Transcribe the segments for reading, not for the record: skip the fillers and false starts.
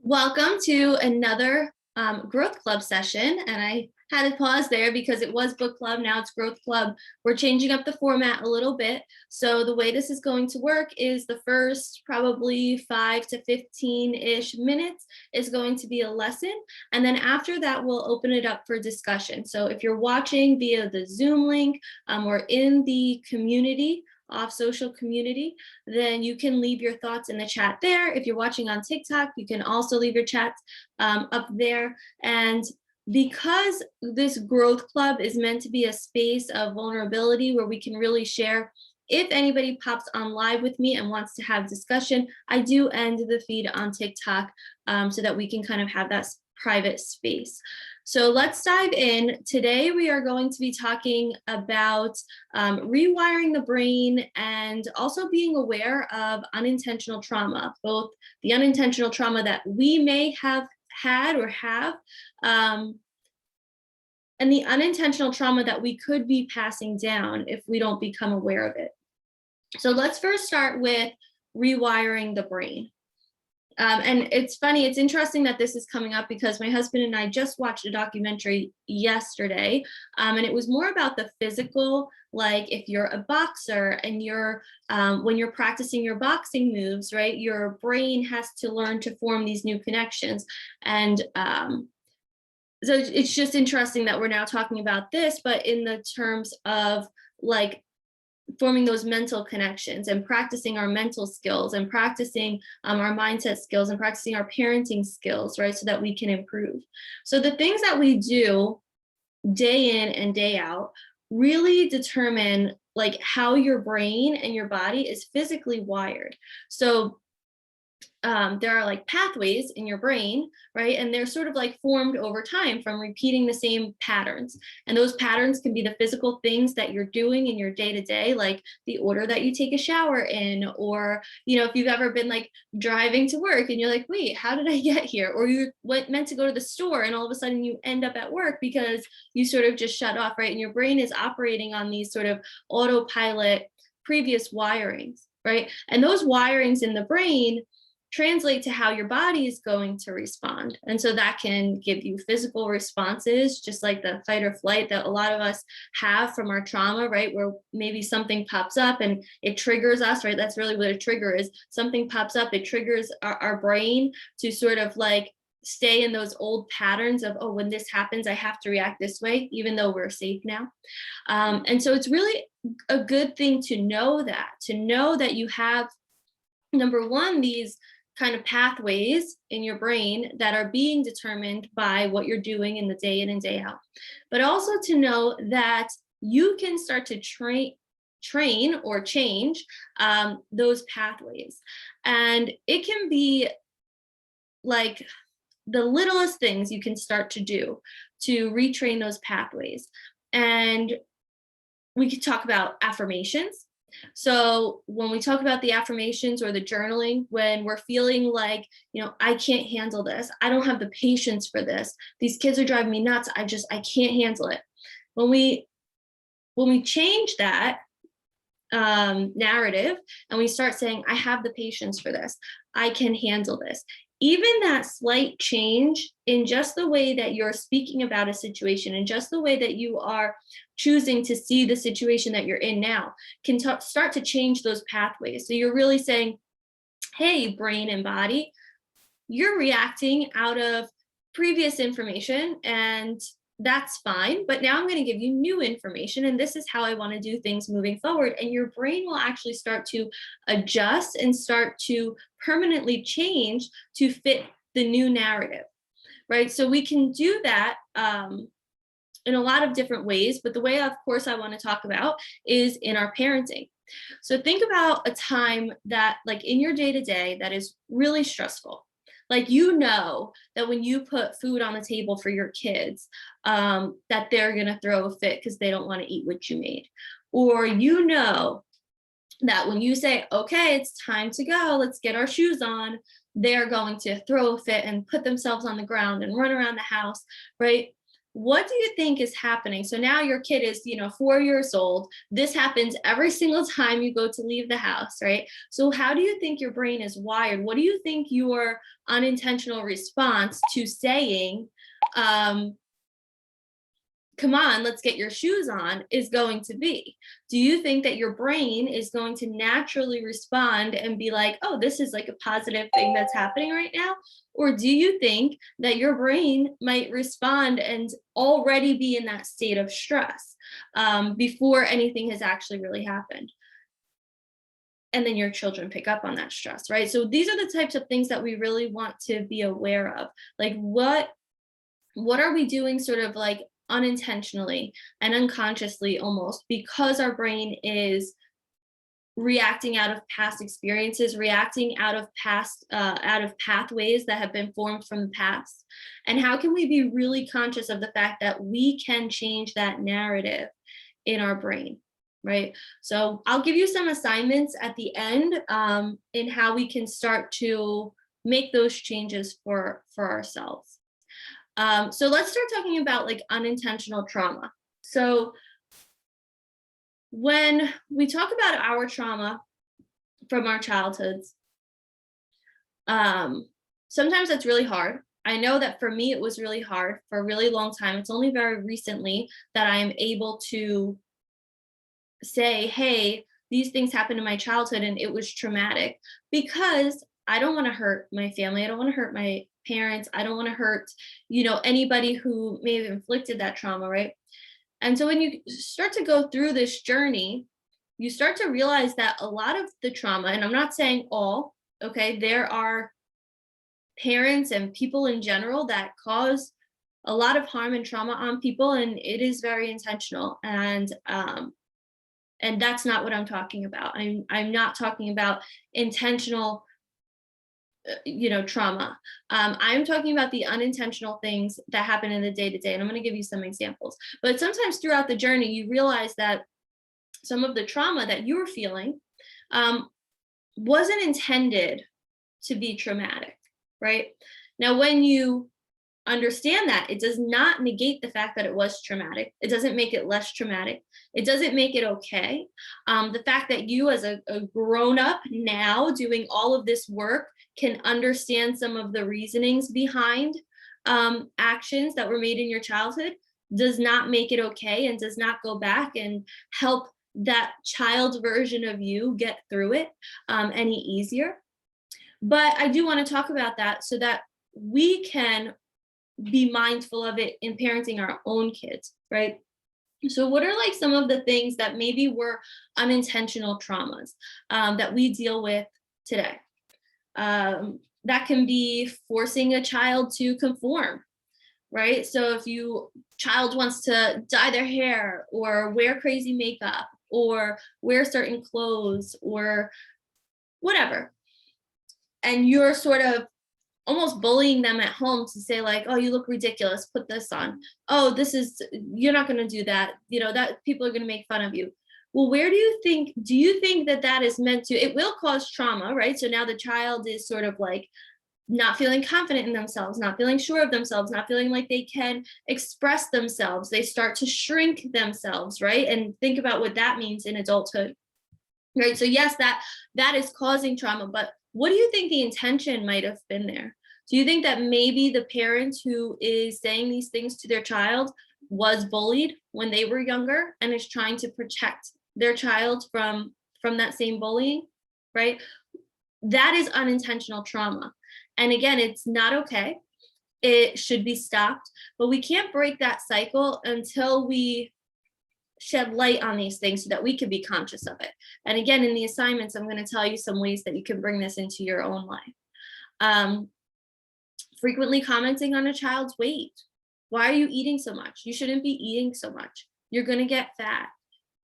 Welcome to another Growth Club session. And I had to pause there because it was book club. Now it's Growth Club. We're changing up the format a little bit. So the way this is going to work is the first probably 5 to 15-ish minutes is going to be a lesson. And then after that, we'll open it up for discussion. So if you're watching via the Zoom link or in the community, off social community, then you can leave your thoughts in the chat there. If you're watching on TikTok, you can also leave your chats up there. And because this growth club is meant to be a space of vulnerability where we can really share, if anybody pops on live with me and wants to have discussion, I do end the feed on TikTok so that we can kind of have that private space. So let's dive in. Today we are going to be talking about rewiring the brain and also being aware of unintentional trauma, both the unintentional trauma that we may have had or have, and the unintentional trauma that we could be passing down if we don't become aware of it. So let's first start with rewiring the brain. And it's funny, it's interesting that this is coming up because my husband and I just watched a documentary yesterday, and it was more about the physical, like if you're a boxer and you're, when you're practicing your boxing moves, right, your brain has to learn to form these new connections. And so it's just interesting that we're now talking about this, but in the terms of like forming those mental connections and practicing our mental skills and practicing our mindset skills and practicing our parenting skills, right? So that we can improve. So the things that we do day in and day out really determine like how your brain and your body is physically wired. So there are like pathways in your brain, right? And they're sort of like formed over time from repeating the same patterns. And those patterns can be the physical things that you're doing in your day to day, like the order that you take a shower in, or, you know, if you've ever been like driving to work and you're like, wait, how did I get here? Or you meant to go to the store and all of a sudden you end up at work because you sort of just shut off, right? And your brain is operating on these sort of autopilot previous wirings, right? And those wirings in the brain translate to how your body is going to respond. And so that can give you physical responses, just like the fight or flight that a lot of us have from our trauma, right? Where maybe something pops up and it triggers us, right? That's really what a trigger is. Something pops up, it triggers our brain to sort of like stay in those old patterns of, oh, when this happens, I have to react this way, even though we're safe now. And so it's really a good thing to know that you have, number one, these kind of pathways in your brain that are being determined by what you're doing in the day in and day out, but also to know that you can start to train or change those pathways. And it can be like the littlest things you can start to do to retrain those pathways. And we could talk about affirmations. So when we talk about the affirmations or the journaling, when we're feeling like, you know, I can't handle this, I don't have the patience for this, these kids are driving me nuts, I can't handle it. When we change that narrative and we start saying, I have the patience for this, I can handle this, even that slight change in just the way that you're speaking about a situation and just the way that you are choosing to see the situation that you're in now can start to change those pathways. So you're really saying, hey, brain and body, you're reacting out of previous information and that's fine, but now I'm going to give you new information and this is how I want to do things moving forward. And your brain will actually start to adjust and start to permanently change to fit the new narrative, right? So we can do that in a lot of different ways, but the way, of course, I want to talk about is in our parenting. So think about a time that, like in your day-to-day, that is really stressful. Like, you know that when you put food on the table for your kids, that they're going to throw a fit because they don't want to eat what you made. Or you know that when you say, okay, it's time to go, let's get our shoes on, they're going to throw a fit and put themselves on the ground and run around the house, right? what do you think is happening? So now your kid is, 4 years old. This happens every single time you go to leave the house, right? So how do you think your brain is wired? What do you think your unintentional response to saying, come on, let's get your shoes on, is going to be? Do you think that your brain is going to naturally respond and be like, oh, this is like a positive thing that's happening right now? Or do you think that your brain might respond and already be in that state of stress before anything has actually really happened? And then your children pick up on that stress, right? So these are the types of things that we really want to be aware of. Like what are we doing sort of like unintentionally and unconsciously almost, because our brain is reacting out of past experiences, reacting out of pathways that have been formed from the past? And how can we be really conscious of the fact that we can change that narrative in our brain, right? So I'll give you some assignments at the end in how we can start to make those changes for ourselves. So let's start talking about like unintentional trauma. So when we talk about our trauma from our childhoods, sometimes it's really hard. I know that for me, it was really hard for a really long time. It's only very recently that I am able to say, hey, these things happened in my childhood and it was traumatic, because I don't want to hurt my family. I don't want to hurt my parents. I don't want to hurt, anybody who may have inflicted that trauma, right? And so when you start to go through this journey, you start to realize that a lot of the trauma, and I'm not saying all, okay, there are parents and people in general that cause a lot of harm and trauma on people, and it is very intentional. And that's not what I'm talking about. I'm not talking about intentional trauma. I'm talking about the unintentional things that happen in the day to day. And I'm going to give you some examples. But sometimes throughout the journey, you realize that some of the trauma that you were feeling wasn't intended to be traumatic, right? Now, when you understand that, it does not negate the fact that it was traumatic. It doesn't make it less traumatic. It doesn't make it okay. The fact that you as a grown up now doing all of this work can understand some of the reasonings behind actions that were made in your childhood does not make it okay, and does not go back and help that child version of you get through it any easier. But I do want to talk about that so that we can be mindful of it in parenting our own kids, right? So what are like some of the things that maybe were unintentional traumas that we deal with today? That can be forcing a child to conform, right? So if child wants to dye their hair or wear crazy makeup or wear certain clothes or whatever, and you're sort of almost bullying them at home to say like, oh, you look ridiculous, put this on. Oh, you're not going to do that. That people are going to make fun of you. Well, do you think that is meant to, it will cause trauma, right? So now the child is sort of like not feeling confident in themselves, not feeling sure of themselves, not feeling like they can express themselves. They start to shrink themselves, right? And think about what that means in adulthood, right? So yes, that is causing trauma, but what do you think the intention might have been there? Do you think that maybe the parent who is saying these things to their child was bullied when they were younger and is trying to protect their child from that same bullying, right? That is unintentional trauma. And again, it's not okay. It should be stopped, but we can't break that cycle until we shed light on these things so that we can be conscious of it. And again, in the assignments, I'm going to tell you some ways that you can bring this into your own life. Frequently commenting on a child's weight. Why are you eating so much? You shouldn't be eating so much. You're going to get fat.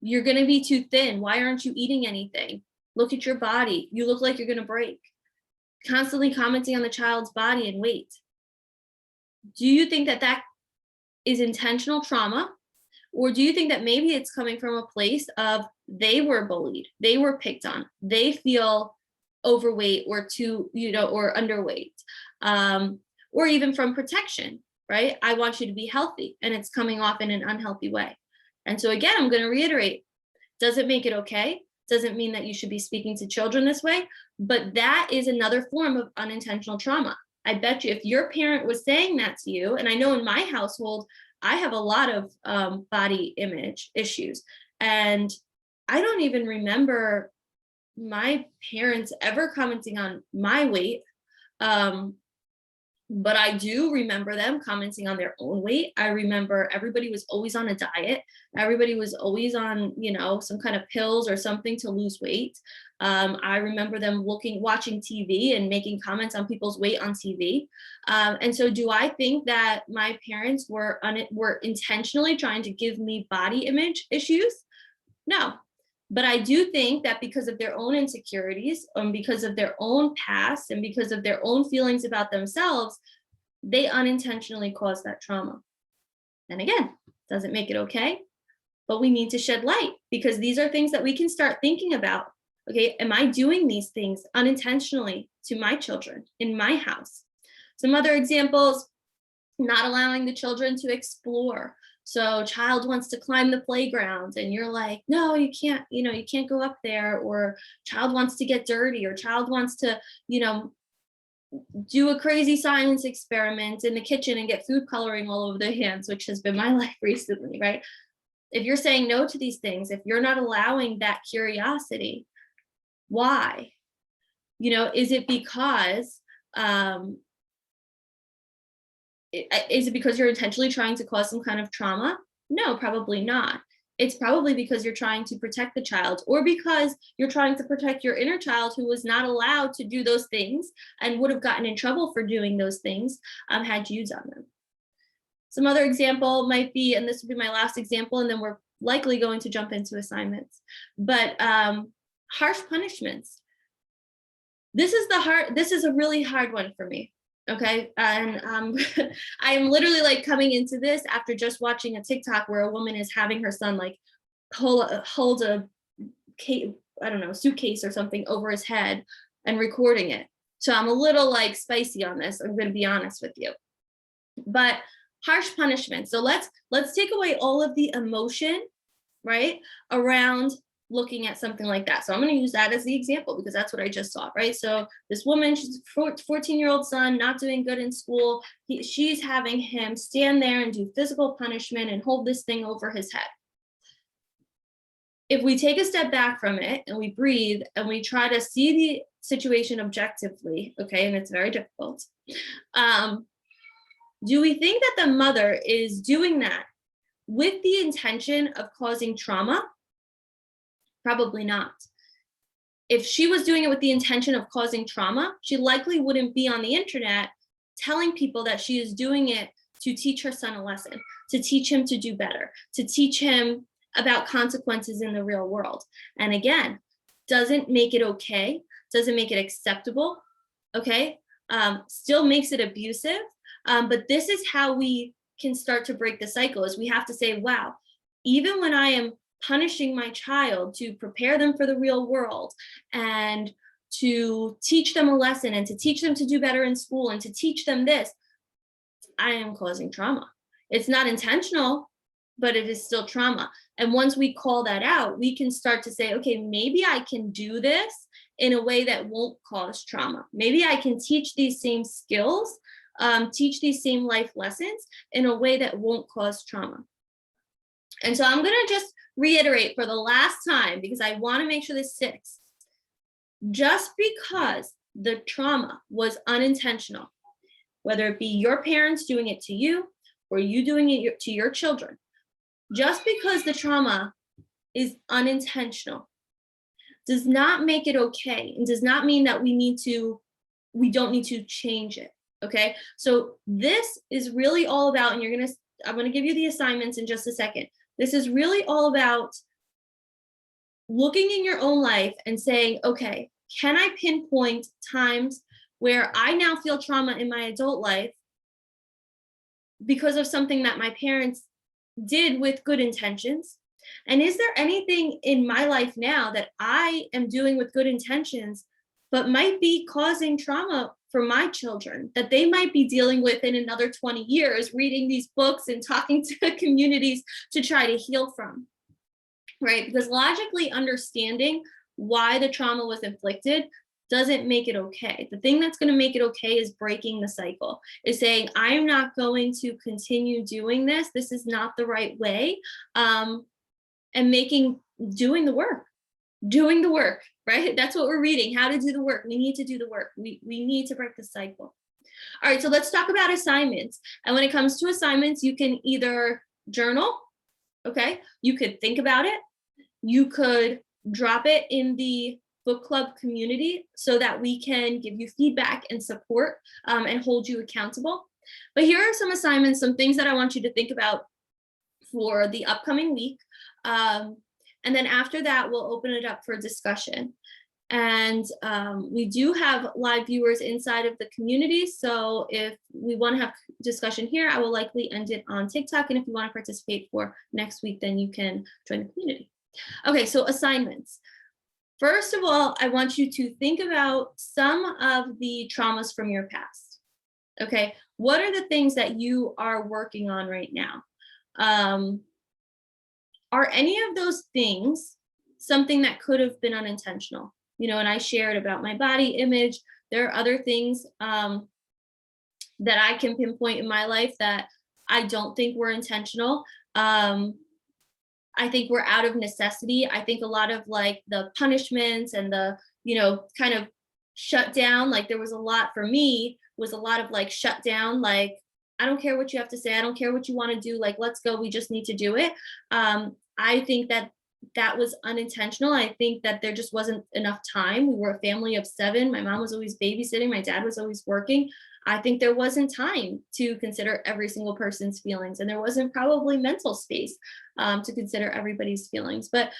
You're going to be too thin. Why aren't you eating anything? Look at your body. You look like you're going to break. Constantly commenting on the child's body and weight. Do you think that is intentional trauma? Or do you think that maybe it's coming from a place of they were bullied, they were picked on, they feel overweight or or underweight, or even from protection? right? I want you to be healthy, and it's coming off in an unhealthy way. And so again, I'm going to reiterate, doesn't make it okay. Doesn't mean that you should be speaking to children this way, but that is another form of unintentional trauma. I bet you if your parent was saying that to you, and I know in my household, I have a lot of body image issues, and I don't even remember my parents ever commenting on my weight. But I do remember them commenting on their own weight. I remember everybody was always on a diet. Everybody was always on, some kind of pills or something to lose weight. I remember them watching TV and making comments on people's weight on TV. And so do I think that my parents were intentionally trying to give me body image issues? No. But I do think that because of their own insecurities, and because of their own past, and because of their own feelings about themselves, they unintentionally caused that trauma. And again, doesn't make it okay, but we need to shed light, because these are things that we can start thinking about. Okay, am I doing these things unintentionally to my children in my house? Some other examples: not allowing the children to explore. So child wants to climb the playground and you're like, no, you can't, you can't go up there. Or child wants to get dirty, or child wants to, do a crazy science experiment in the kitchen and get food coloring all over their hands, which has been my life recently, right? If you're saying no to these things, if you're not allowing that curiosity, why? Is it because, is it because you're intentionally trying to cause some kind of trauma? No, probably not. It's probably because you're trying to protect the child, or because you're trying to protect your inner child who was not allowed to do those things and would have gotten in trouble for doing those things had you done them. Some other example might be, and this will be my last example, and then we're likely going to jump into assignments, but harsh punishments. This is a really hard one for me. Okay. And I am literally like coming into this after just watching a TikTok where a woman is having her son like hold a suitcase or something over his head and recording it. So I'm a little like spicy on this. I'm going to be honest with you. But harsh punishment. So let's take away all of the emotion, right, around looking at something like that. So I'm going to use that as the example because that's what I just saw, right? So this woman, she's a 14-year-old son, not doing good in school. She's having him stand there and do physical punishment and hold this thing over his head. If we take a step back from it and we breathe and we try to see the situation objectively, okay, and it's very difficult, do we think that the mother is doing that with the intention of causing trauma? Probably not. If she was doing it with the intention of causing trauma, she likely wouldn't be on the internet telling people that she is doing it to teach her son a lesson, to teach him to do better, to teach him about consequences in the real world. And again, doesn't make it okay, doesn't make it acceptable, okay? Still makes it abusive, but this is how we can start to break the cycle, is we have to say, wow, even when I am punishing my child to prepare them for the real world and to teach them a lesson and to teach them to do better in school and to teach them this, I am causing trauma. It's not intentional, but it is still trauma. And once we call that out, we can start to say, okay, maybe I can do this in a way that won't cause trauma. Maybe I can teach these same skills, teach these same life lessons in a way that won't cause trauma. And so I'm going to just reiterate for the last time, because I want to make sure this sticks. Just because the trauma was unintentional, whether it be your parents doing it to you or you doing it to your children, just because the trauma is unintentional does not make it okay, and does not mean that we don't need to change it. Okay. So this is really all about, and I'm going to give you the assignments in just a second. This is really all about looking in your own life and saying, okay, can I pinpoint times where I now feel trauma in my adult life because of something that my parents did with good intentions? And is there anything in my life now that I am doing with good intentions, but might be causing trauma for my children that they might be dealing with in another 20 years, reading these books and talking to communities to try to heal from, right? Because logically understanding why the trauma was inflicted doesn't make it okay. The thing that's going to make it okay is breaking the cycle, is saying, I'm not going to continue doing this. This is not the right way. And doing the work, right? That's what we're reading, how to do the work. We need to do the work. We need to break the cycle. All right, so let's talk about assignments. And when it comes to assignments, you can either journal, okay? You could think about it. You could drop it in the book club community so that we can give you feedback and support and hold you accountable. But here are some assignments, some things that I want you to think about for the upcoming week. And then after that, we'll open it up for discussion. And we do have live viewers inside of the community. So if we want to have discussion here, I will likely end it on TikTok. And if you want to participate for next week, then you can join the community. Okay, so assignments. First of all, I want you to think about some of the traumas from your past. Okay, what are the things that you are working on right now? Are any of those things something that could have been unintentional? You know, and I shared about my body image. There are other things that I can pinpoint in my life that I don't think were intentional. I think we're out of necessity. I think a lot of like the punishments and the, you know, kind of shut down, like there was a lot for me, was a lot of like shut down, like, I don't care what you have to say. I don't care what you want to do. Like, let's go. We just need to do it. I think that was unintentional. I think that there just wasn't enough time. We were a family of 7. My mom was always babysitting. My dad was always working. I think there wasn't time to consider every single person's feelings, and there wasn't probably mental space to consider everybody's feelings. But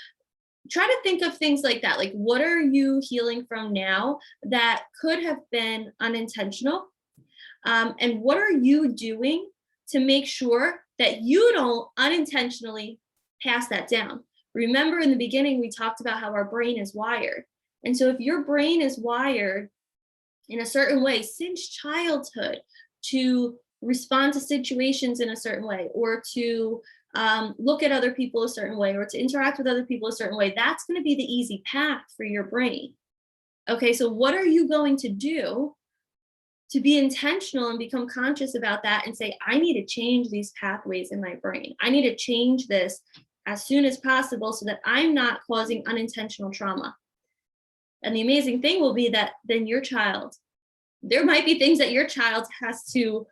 try to think of things like that. Like, what are you healing from now that could have been unintentional? And what are you doing to make sure that you don't unintentionally pass that down? Remember, in the beginning, we talked about how our brain is wired. And so if your brain is wired in a certain way since childhood to respond to situations in a certain way, or to look at other people a certain way, or to interact with other people a certain way, that's going to be the easy path for your brain. Okay, so what are you going to do to be intentional and become conscious about that and say, I need to change these pathways in my brain. I need to change this as soon as possible so that I'm not causing unintentional trauma. And the amazing thing will be that then your child, there might be things that your child has to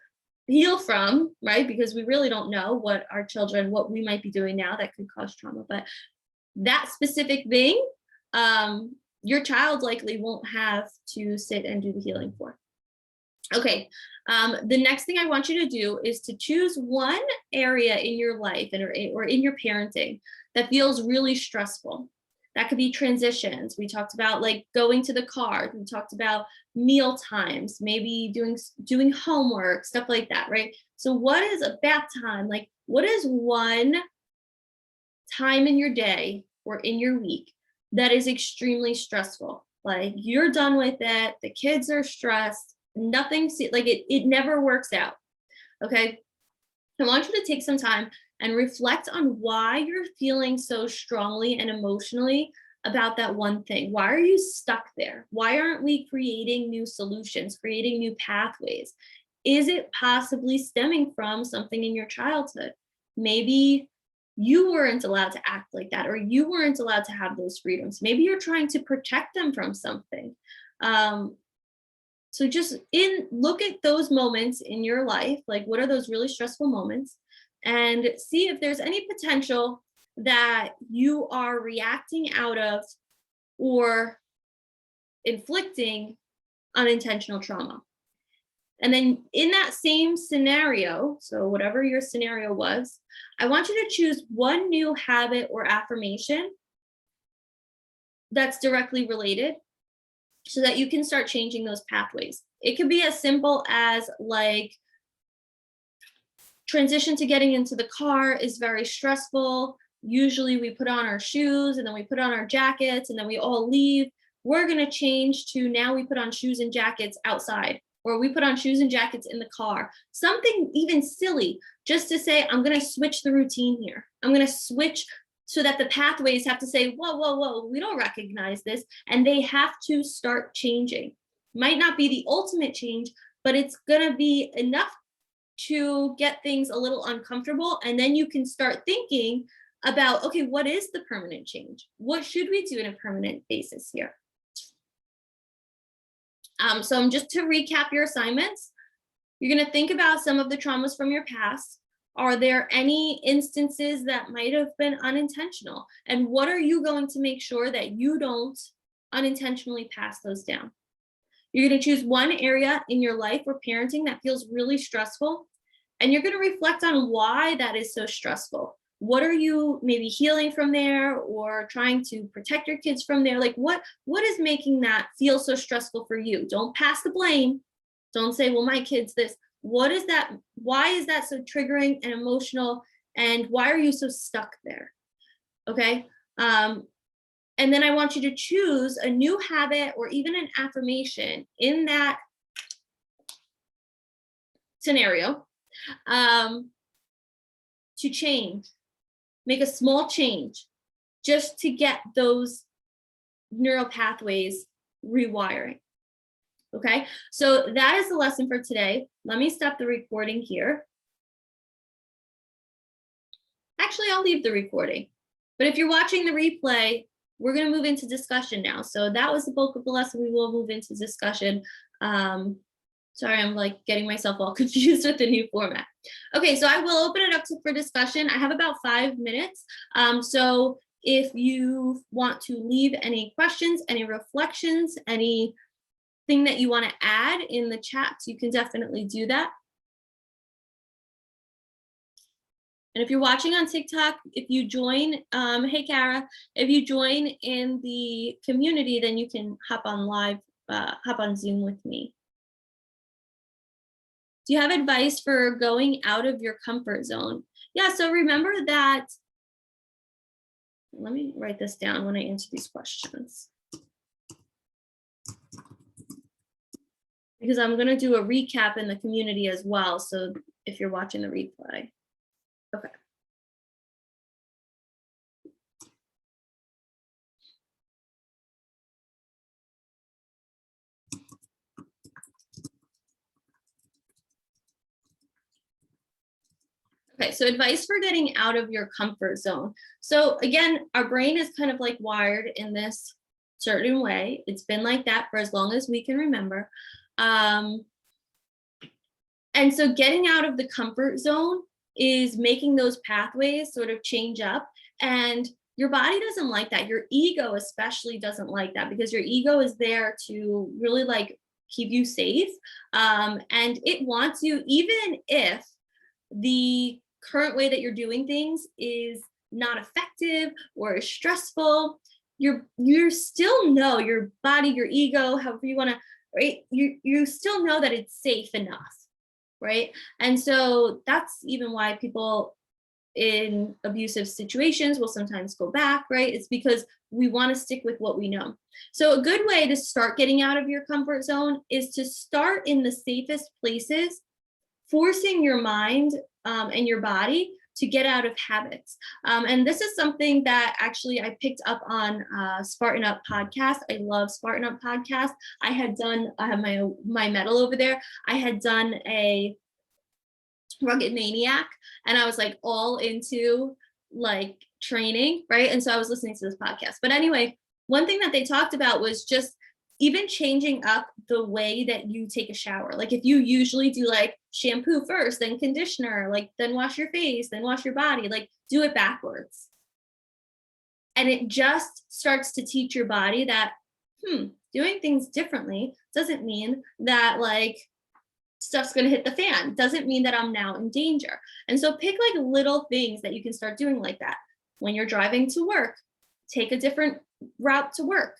heal from, right? Because we really don't know what our children, what we might be doing now that could cause trauma. But that specific thing, your child likely won't have to sit and do the healing for. Okay, the next thing I want you to do is to choose one area in your life or in your parenting that feels really stressful. That could be transitions. We talked about like going to the car. We talked about meal times, maybe doing homework, stuff like that, right? So what is a bath time? Like, what is one time in your day or in your week that is extremely stressful? Like, you're done with it. The kids are stressed. Nothing, like it never works out. Okay, I want you to take some time and reflect on why you're feeling so strongly and emotionally about that one thing. Why are you stuck there? Why aren't we creating new solutions, creating new pathways? Is it possibly stemming from something in your childhood? Maybe you weren't allowed to act like that, or you weren't allowed to have those freedoms. Maybe you're trying to protect them from something. So just look at those moments in your life, like what are those really stressful moments, and see if there's any potential that you are reacting out of or inflicting unintentional trauma. And then in that same scenario, so whatever your scenario was, I want you to choose one new habit or affirmation that's directly related, so that you can start changing those pathways. It could be as simple as like, transition to getting into the car is very stressful. Usually we put on our shoes and then we put on our jackets and then we all leave. We're gonna change to now we put on shoes and jackets outside or we put on shoes and jackets in the car, something even silly, just to say, I'm going to switch the routine here. I'm going to switch so that the pathways have to say, whoa, whoa, whoa, we don't recognize this. And they have to start changing. Might not be the ultimate change, but it's going to be enough to get things a little uncomfortable. And then you can start thinking about, okay, what is the permanent change? What should we do on a permanent basis here? So just to recap your assignments, you're going to think about some of the traumas from your past. Are there any instances that might have been unintentional? And what are you going to make sure that you don't unintentionally pass those down? You're going to choose one area in your life or parenting that feels really stressful, and you're going to reflect on why that is so stressful. What are you maybe healing from there, or trying to protect your kids from there? Like what is making that feel so stressful for you? Don't pass the blame. Don't say, well, my kid's this. What is that? Why is that so triggering and emotional? And why are you so stuck there? Okay. And then I want you to choose a new habit or even an affirmation in that scenario to change. Make a small change just to get those neural pathways rewiring. Okay, so that is the lesson for today. Let me stop the recording here. Actually, I'll leave the recording. But if you're watching the replay, we're going to move into discussion now. So that was the bulk of the lesson. We will move into discussion. Sorry, I'm like getting myself all confused with the new format. Okay, so I will open it up for discussion. I have about 5 minutes. So if you want to leave any questions, any reflections, anything that you want to add in the chat, you can definitely do that. And if you're watching on TikTok, if you join, hey Kara, if you join in the community, then you can hop on live, hop on Zoom with me. Do you have advice for going out of your comfort zone? Yeah, so remember that, let me write this down when I answer these questions, because I'm gonna do a recap in the community as well. So if you're watching the replay, okay. Okay, so advice for getting out of your comfort zone. So again, our brain is kind of like wired in this certain way. It's been like that for as long as we can remember. And so getting out of the comfort zone is making those pathways sort of change up. And your body doesn't like that. Your ego especially doesn't like that, because your ego is there to really like keep you safe. And it wants you, even if the current way that you're doing things is not effective or is stressful, you still know, your body, your ego, however you want to, right? You still know that it's safe enough, right? And so that's even why people in abusive situations will sometimes go back, right? It's because we want to stick with what we know. So a good way to start getting out of your comfort zone is to start in the safest places, forcing your mind and your body to get out of habits. And this is something that actually I picked up on Spartan Up podcast. I love Spartan Up podcast. I have my medal over there. I had done a Rugged Maniac, and I was like all into like training, right? And so I was listening to this podcast. But anyway, one thing that they talked about was just even changing up the way that you take a shower. Like if you usually do like shampoo first, then conditioner, like then wash your face, then wash your body, like do it backwards. And it just starts to teach your body that, doing things differently doesn't mean that like stuff's going to hit the fan. Doesn't mean that I'm now in danger. And so pick like little things that you can start doing like that. When you're driving to work, take a different route to work.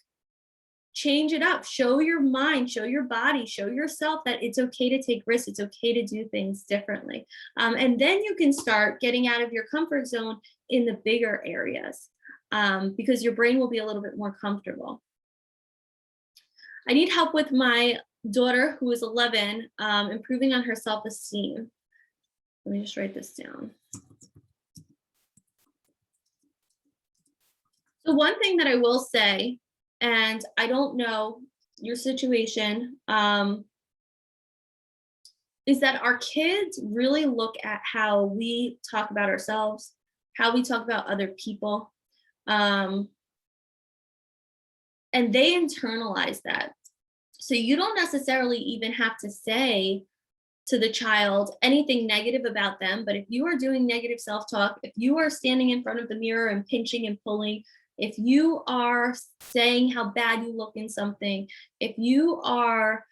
Change it up. Show your mind, show your body, show yourself that it's okay to take risks. It's okay to do things differently. And then you can start getting out of your comfort zone in the bigger areas, because your brain will be a little bit more comfortable. I need help with my daughter, who is 11, improving on her self-esteem. Let me just write this down. So one thing that I will say, and I don't know your situation, is that our kids really look at how we talk about ourselves, how we talk about other people, and they internalize that. So you don't necessarily even have to say to the child anything negative about them, but if you are doing negative self-talk, if you are standing in front of the mirror and pinching and pulling, if you are saying how bad you look in something, if you are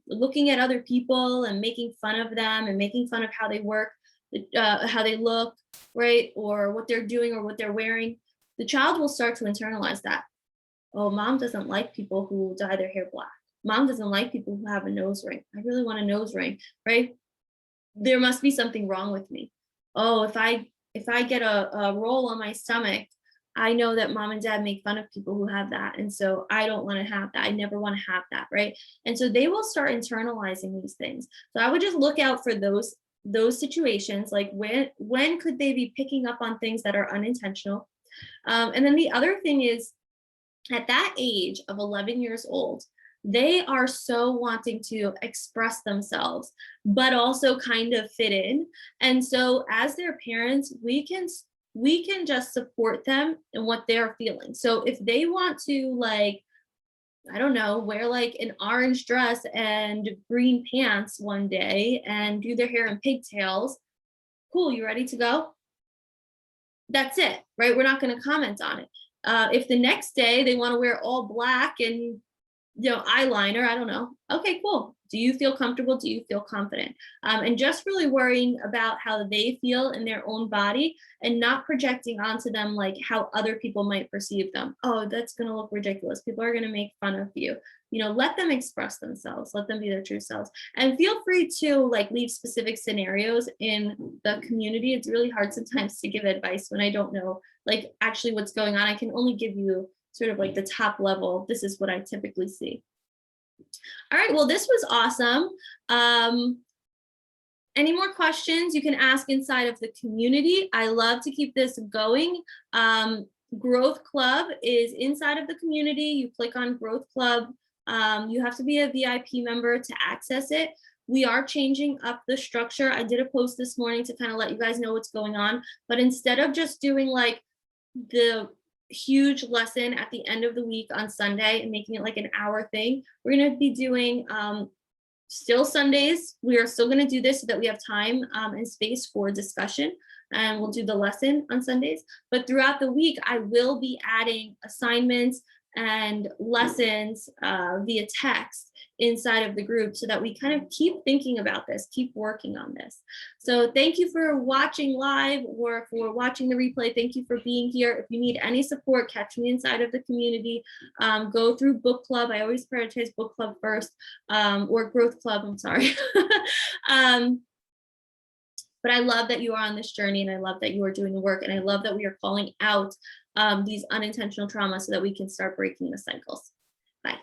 looking at other people and making fun of them and making fun of how they work, how they look, right, or what they're doing or what they're wearing, the child will start to internalize that. Oh, mom doesn't like people who dye their hair black. Mom doesn't like people who have a nose ring. I really want a nose ring, right? There must be something wrong with me. Oh, if I get a roll on my stomach, I know that mom and dad make fun of people who have that. And so I don't want to have that. I never want to have that, right? And so they will start internalizing these things. So I would just look out for those situations, like when could they be picking up on things that are unintentional? And then the other thing is, at that age of 11 years old, they are so wanting to express themselves, but also kind of fit in. And so as their parents, we can just support them in what they're feeling. So if they want to, like, I don't know, wear like an orange dress and green pants one day and do their hair in pigtails, cool, you ready to go? That's it, right? We're not going to comment on it. If the next day they want to wear all black and eyeliner, I don't know. Okay, cool. Do you feel comfortable? Do you feel confident? And just really worrying about how they feel in their own body and not projecting onto them like how other people might perceive them. Oh, that's going to look ridiculous. People are going to make fun of you. Let them express themselves. Let them be their true selves. And feel free to like leave specific scenarios in the community. It's really hard sometimes to give advice when I don't know like actually what's going on. I can only give you sort of like the top level. This is what I typically see. All right, well, this was awesome. Any more questions you can ask inside of the community. I love to keep this going. Growth Club is inside of the community. You click on Growth Club. You have to be a VIP member to access it. We are changing up the structure. I did a post this morning to kind of let you guys know what's going on. But instead of just doing like the huge lesson at the end of the week on Sunday and making it like an hour thing, we're going to be doing still Sundays. We are still going to do this so that we have time and space for discussion, and we'll do the lesson on Sundays. But throughout the week, I will be adding assignments and lessons via text inside of the group so that we kind of keep thinking about this, keep working on this. So thank you for watching live or for watching the replay. Thank you for being here. If you need any support, catch me inside of the community. Go through book club. I always prioritize book club first, or growth club, I'm sorry. But I love that you are on this journey, and I love that you are doing the work, and I love that we are calling out these unintentional traumas so that we can start breaking the cycles. Bye.